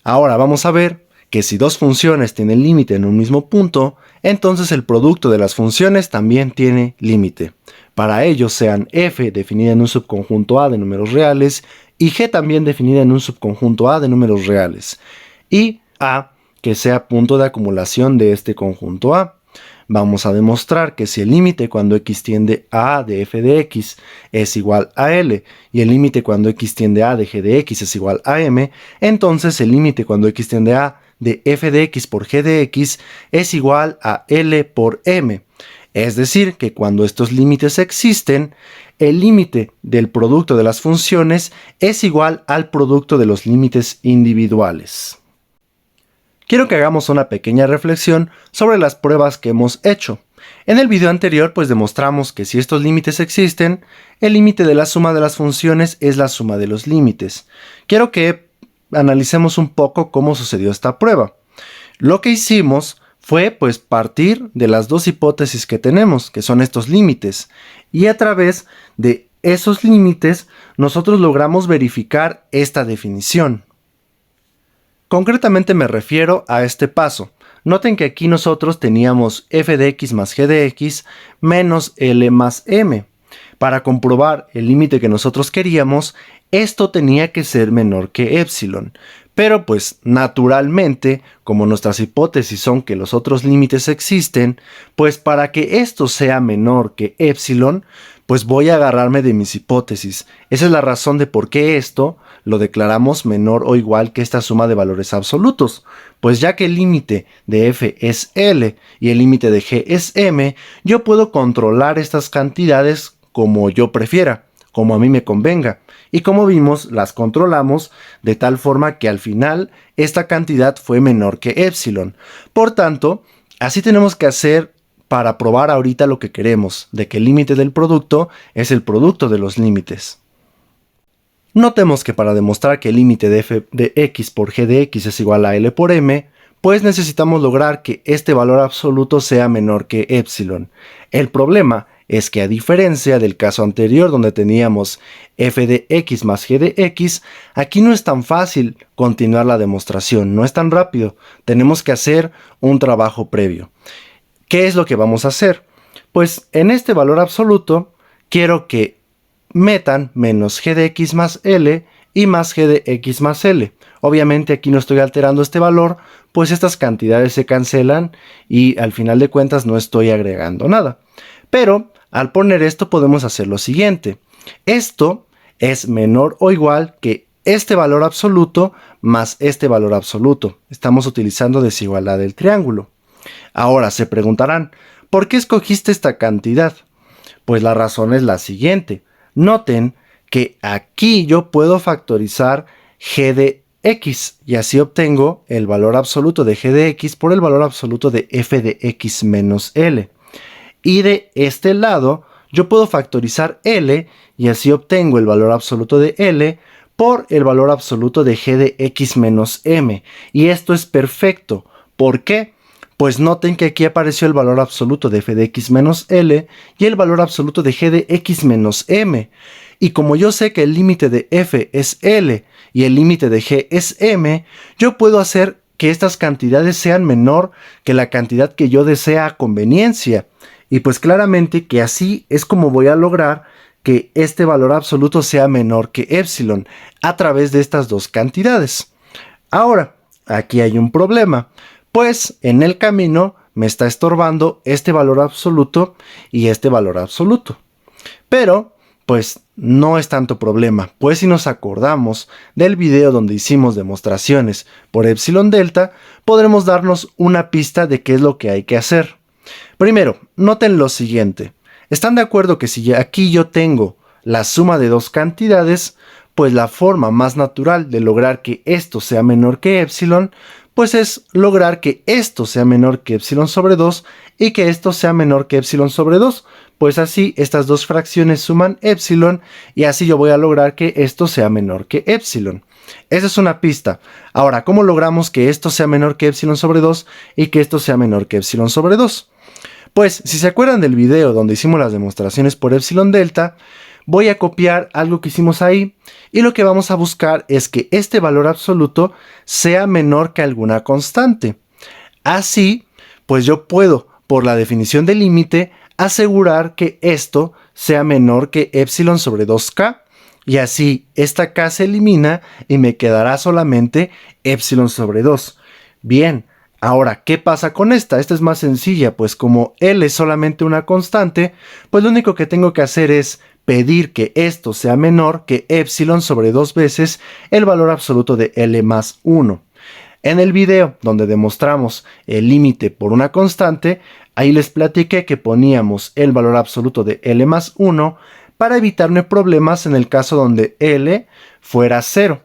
Ahora vamos a ver que si dos funciones tienen límite en un mismo punto, entonces el producto de las funciones también tiene límite. Para ello sean f definida en un subconjunto A de números reales y g también definida en un subconjunto A de números reales, y A que sea punto de acumulación de este conjunto A. Vamos a demostrar que si el límite cuando x tiende a de f de x es igual a L y el límite cuando x tiende a de g de x es igual a M, entonces el límite cuando x tiende a de f de x por g de x es igual a L por M. Es decir, que cuando estos límites existen, el límite del producto de las funciones es igual al producto de los límites individuales. Quiero que hagamos una pequeña reflexión sobre las pruebas que hemos hecho. En el video anterior pues demostramos que si estos límites existen, el límite de la suma de las funciones es la suma de los límites. Quiero que analicemos un poco cómo sucedió esta prueba. Lo que hicimos fue pues partir de las dos hipótesis que tenemos, que son estos límites, y a través de esos límites nosotros logramos verificar esta definición. Concretamente me refiero a este paso. Noten que aquí nosotros teníamos f de x más g de x menos L más M. Para comprobar el límite que nosotros queríamos, esto tenía que ser menor que epsilon. Pero pues naturalmente, como nuestras hipótesis son que los otros límites existen, pues para que esto sea menor que epsilon, pues voy a agarrarme de mis hipótesis. Esa es la razón de por qué esto lo declaramos menor o igual que esta suma de valores absolutos. Pues ya que el límite de f es L y el límite de g es M, yo puedo controlar estas cantidades como yo prefiera, como a mí me convenga. Y como vimos, las controlamos de tal forma que al final esta cantidad fue menor que epsilon. Por tanto, así tenemos que hacer para probar ahorita lo que queremos, de que el límite del producto es el producto de los límites. Notemos que para demostrar que el límite de f de x por g de x es igual a L por M, pues necesitamos lograr que este valor absoluto sea menor que epsilon. El problema es que a diferencia del caso anterior donde teníamos f de x más g de x, aquí no es tan fácil continuar la demostración, no es tan rápido, tenemos que hacer un trabajo previo. ¿Qué es lo que vamos a hacer? Pues en este valor absoluto quiero que metan menos g de x más L y más g de x más L. Obviamente aquí no estoy alterando este valor, pues estas cantidades se cancelan y al final de cuentas no estoy agregando nada. Pero al poner esto podemos hacer lo siguiente. Esto es menor o igual que este valor absoluto más este valor absoluto. Estamos utilizando desigualdad del triángulo. Ahora se preguntarán, ¿por qué escogiste esta cantidad? Pues la razón es la siguiente. Noten que aquí yo puedo factorizar g de x y así obtengo el valor absoluto de g de x por el valor absoluto de f de x menos L. Y de este lado yo puedo factorizar L y así obtengo el valor absoluto de L por el valor absoluto de g de x menos M. Y esto es perfecto. ¿Por qué? Pues noten que aquí apareció el valor absoluto de f de x menos L y el valor absoluto de g de x menos M. Y como yo sé que el límite de f es L y el límite de g es M, yo puedo hacer que estas cantidades sean menor que la cantidad que yo desea a conveniencia. Y pues claramente que así es como voy a lograr que este valor absoluto sea menor que epsilon a través de estas dos cantidades. Ahora, aquí hay un problema, pues en el camino me está estorbando este valor absoluto y este valor absoluto. Pero, pues no es tanto problema, pues si nos acordamos del video donde hicimos demostraciones por epsilon delta, podremos darnos una pista de qué es lo que hay que hacer. Primero, noten lo siguiente. ¿Están de acuerdo que si aquí yo tengo la suma de dos cantidades, pues la forma más natural de lograr que esto sea menor que epsilon, pues es lograr que esto sea menor que epsilon sobre 2 y que esto sea menor que epsilon sobre 2? Pues así estas dos fracciones suman epsilon y así yo voy a lograr que esto sea menor que epsilon. Esa es una pista. Ahora, ¿cómo logramos que esto sea menor que epsilon sobre 2 y que esto sea menor que epsilon sobre 2? Pues, si se acuerdan del video donde hicimos las demostraciones por epsilon delta, voy a copiar algo que hicimos ahí y lo que vamos a buscar es que este valor absoluto sea menor que alguna constante. Así, pues yo puedo, por la definición del límite, asegurar que esto sea menor que epsilon sobre 2k. Y así, esta k se elimina y me quedará solamente epsilon sobre 2. Bien, ahora, ¿qué pasa con esta? Esta es más sencilla, pues como L es solamente una constante, pues lo único que tengo que hacer es pedir que esto sea menor que epsilon sobre 2 veces el valor absoluto de L más 1. En el video donde demostramos el límite por una constante, ahí les platiqué que poníamos el valor absoluto de L más 1 para evitarme problemas en el caso donde L fuera 0.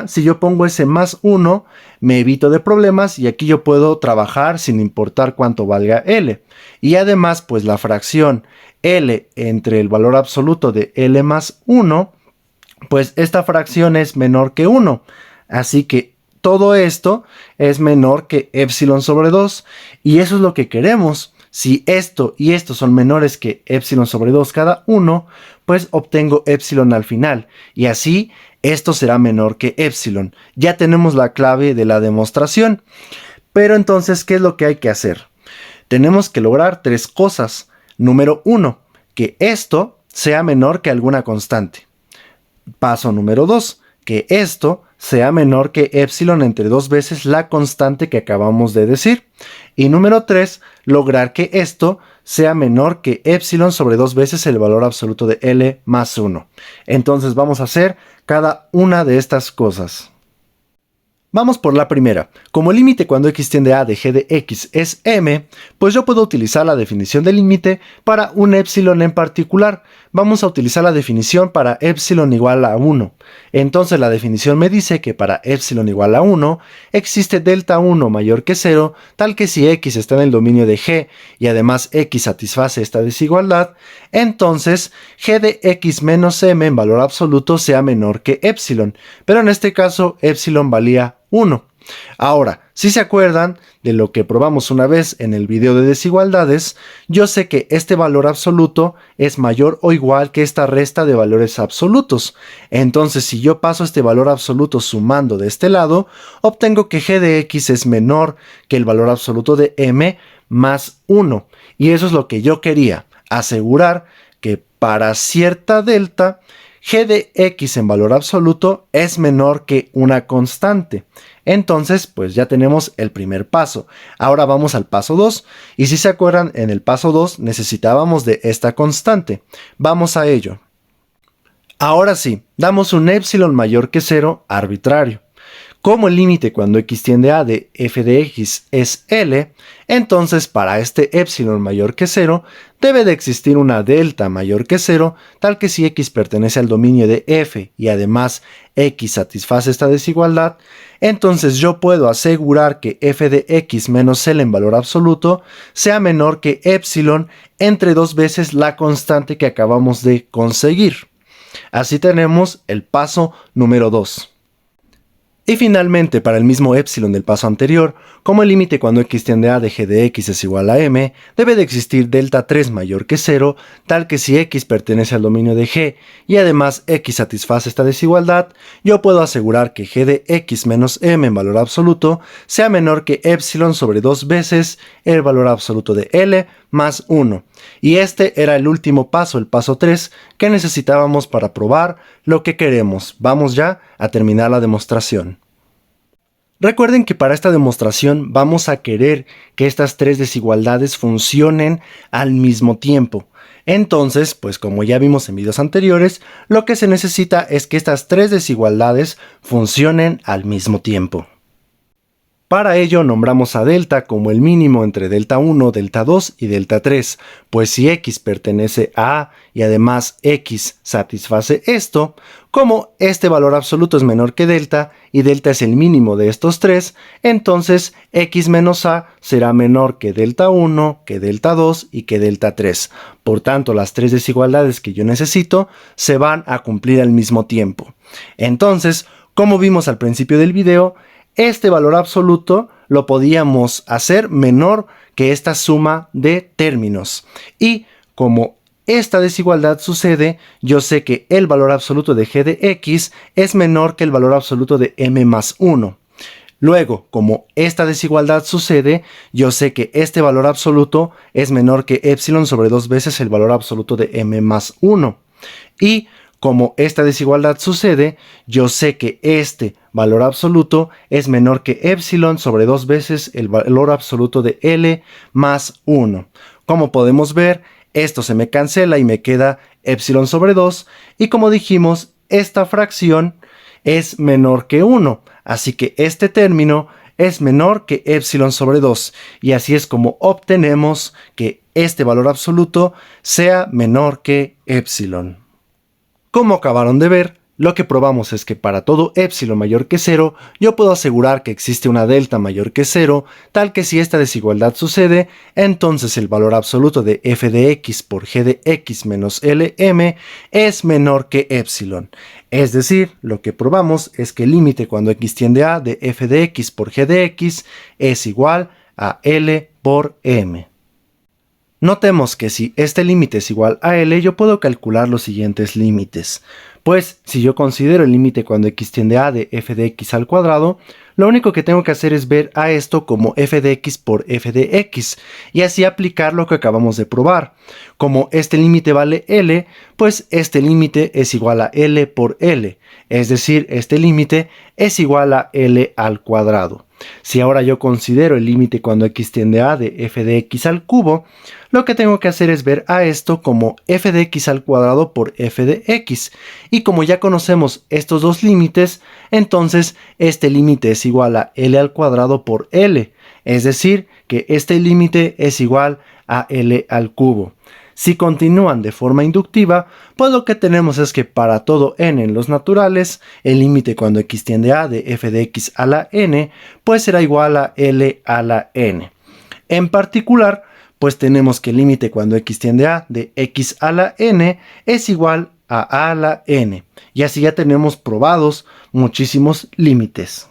Si yo pongo ese más 1, me evito de problemas y aquí yo puedo trabajar sin importar cuánto valga L. Y además, pues la fracción L entre el valor absoluto de L más 1, pues esta fracción es menor que 1. Así que todo esto es menor que epsilon sobre 2 y eso es lo que queremos. Si esto y esto son menores que epsilon sobre 2 cada uno, pues obtengo epsilon al final y así esto será menor que epsilon. Ya tenemos la clave de la demostración. Pero entonces, ¿qué es lo que hay que hacer? Tenemos que lograr tres cosas. Número 1, que esto sea menor que alguna constante. Paso número 2, que esto sea menor que epsilon entre 2 veces la constante que acabamos de decir. Y número 3, lograr que esto sea menor que epsilon sobre 2 veces el valor absoluto de L más 1. Entonces vamos a hacer cada una de estas cosas. Vamos por la primera. Como el límite cuando x tiende a de g de x es m, pues yo puedo utilizar la definición del límite para un epsilon en particular. Vamos a utilizar la definición para epsilon igual a 1. Entonces la definición me dice que para epsilon igual a 1 existe delta 1 mayor que 0, tal que si x está en el dominio de g y además x satisface esta desigualdad, entonces g de x menos m en valor absoluto sea menor que epsilon, pero en este caso epsilon valía 1. Ahora, si se acuerdan de lo que probamos una vez en el video de desigualdades, yo sé que este valor absoluto es mayor o igual que esta resta de valores absolutos. Entonces, si yo paso este valor absoluto sumando de este lado, obtengo que g de x es menor que el valor absoluto de m más 1. Y eso es lo que yo quería, asegurar que para cierta delta, g de x en valor absoluto es menor que una constante. Entonces, pues ya tenemos el primer paso. Ahora vamos al paso 2. Y si se acuerdan, en el paso 2 necesitábamos de esta constante. Vamos a ello. Ahora sí, damos un epsilon mayor que 0 arbitrario. Como el límite cuando x tiende a de f de x es L, entonces para este epsilon mayor que 0 debe de existir una delta mayor que 0, tal que si x pertenece al dominio de f y además x satisface esta desigualdad, entonces yo puedo asegurar que f de x menos L en valor absoluto sea menor que epsilon entre 2 veces la constante que acabamos de conseguir. Así tenemos el paso número 2. Y finalmente, para el mismo epsilon del paso anterior, como el límite cuando x tiende a de g de x es igual a m, debe de existir delta 3 mayor que 0, tal que si x pertenece al dominio de g y además x satisface esta desigualdad, yo puedo asegurar que g de x menos m en valor absoluto sea menor que epsilon sobre 2 veces el valor absoluto de L más 1. Y este era el último paso, el paso 3, que necesitábamos para probar lo que queremos. Vamos ya a terminar la demostración. Recuerden que para esta demostración vamos a querer que estas tres desigualdades funcionen al mismo tiempo. Entonces, pues como ya vimos en videos anteriores, lo que se necesita es que estas tres desigualdades funcionen al mismo tiempo. Para ello nombramos a delta como el mínimo entre delta 1, delta 2 y delta 3, pues si x pertenece a A y además x satisface esto, como este valor absoluto es menor que delta y delta es el mínimo de estos tres, entonces x menos a será menor que delta 1, que delta 2 y que delta 3. Por tanto, las tres desigualdades que yo necesito se van a cumplir al mismo tiempo. Entonces, como vimos al principio del video, este valor absoluto lo podíamos hacer menor que esta suma de términos. Y como esta desigualdad sucede, yo sé que el valor absoluto de g de x es menor que el valor absoluto de m más 1. Luego, como esta desigualdad sucede, yo sé que este valor absoluto es menor que epsilon sobre 2 veces el valor absoluto de m más 1. Y como esta desigualdad sucede, yo sé que este valor absoluto es menor que epsilon sobre 2 veces el valor absoluto de L más 1. Como podemos ver, esto se me cancela y me queda epsilon sobre 2. Y como dijimos, esta fracción es menor que 1. Así que este término es menor que epsilon sobre 2. Y así es como obtenemos que este valor absoluto sea menor que epsilon. Como acabaron de ver, lo que probamos es que para todo epsilon mayor que 0, yo puedo asegurar que existe una delta mayor que 0, tal que si esta desigualdad sucede, entonces el valor absoluto de f de x por g de x menos Lm es menor que epsilon. Es decir, lo que probamos es que el límite cuando x tiende a de f de x por g de x es igual a L por m. Notemos que si este límite es igual a L, yo puedo calcular los siguientes límites. Pues si yo considero el límite cuando x tiende a de f de x al cuadrado, lo único que tengo que hacer es ver a esto como f de x por f de x y así aplicar lo que acabamos de probar. Como este límite vale L, pues este límite es igual a L por L, es decir, este límite es igual a L al cuadrado. Si ahora yo considero el límite cuando x tiende a de f de x al cubo, lo que tengo que hacer es ver a esto como f de x al cuadrado por f de x. Y como ya conocemos estos dos límites, entonces este límite es igual a L al cuadrado por L. Es decir, que este límite es igual a L al cubo. Si continúan de forma inductiva, pues lo que tenemos es que para todo n en los naturales, el límite cuando x tiende a de f de x a la n, pues será igual a L a la n. En particular, pues tenemos que el límite cuando x tiende a de x a la n es igual a la n. Y así ya tenemos probados muchísimos límites.